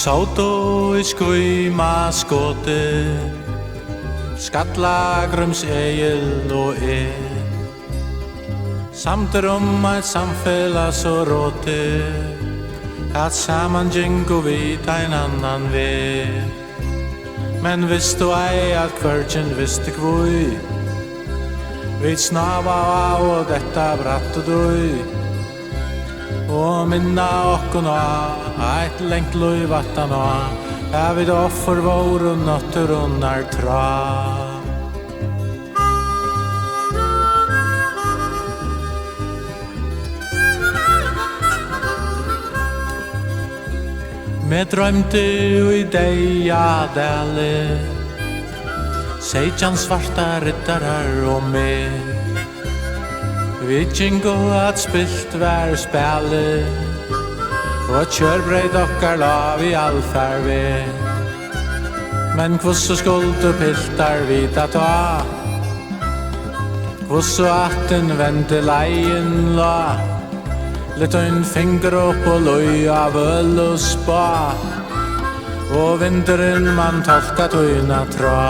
Sauto I skuima skoti Skallagrums Egil og Samtur eitt samfélag så råti At saman gengu vit ein annan veg Men visst du ei at kvörgin visste kvui Vit snava av og detta bratt og dui Og minna okkun av Eitt lengt lui vattan av Ja, vid offer vår og natturunnar tra Med drømte I deia dæle Seitjan svarta riddarar og meg Vi tjingo at spilt vær spæle Og kjørbreit okkar lav I allfærve Men kvosso skuldu piltar vita ta Kvosso atten vente leien la Litt ein finger opp og løy av øl og spa Og vinteren man tolka tøyna tra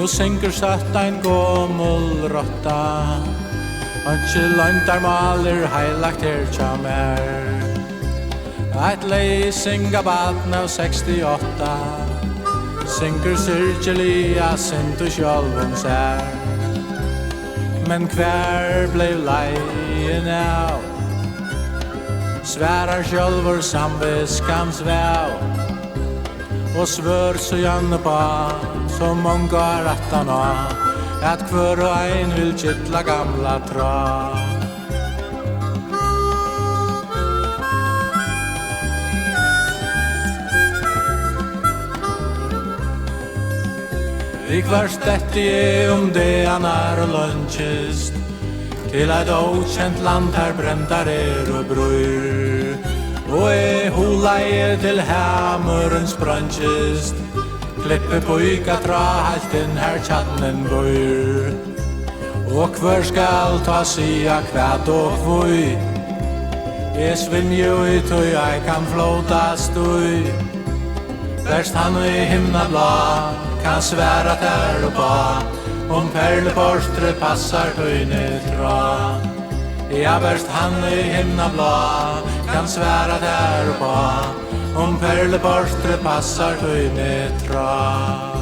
Nu syngur satt ein gomul rotta Anki landar maler heilagt her tja mer Eit leising av baden av 68 Syngur syrgelia sindu sjálvum sær Men hver blev leien av Sværar sjálvur samviskans væv Og svør så janne på Som många rattan av At hver og ein vil kittla gamla tra Vi kvarst etti det han og lunchist Til eit okjent land her brendar og brur Og hula til hamurens brunchist Klippe pojka tra halt inn her tjatten bor Og hver skal ta sia kvæt og kvui Jeg svim jo I tøy, jeg kan flåta støy Verst han I himna blå Kan sværa der og ba perleporstre passar tøyne tra Ja, verst han I himna blå Kan sværa der og ba perleporstre passar tøyne tra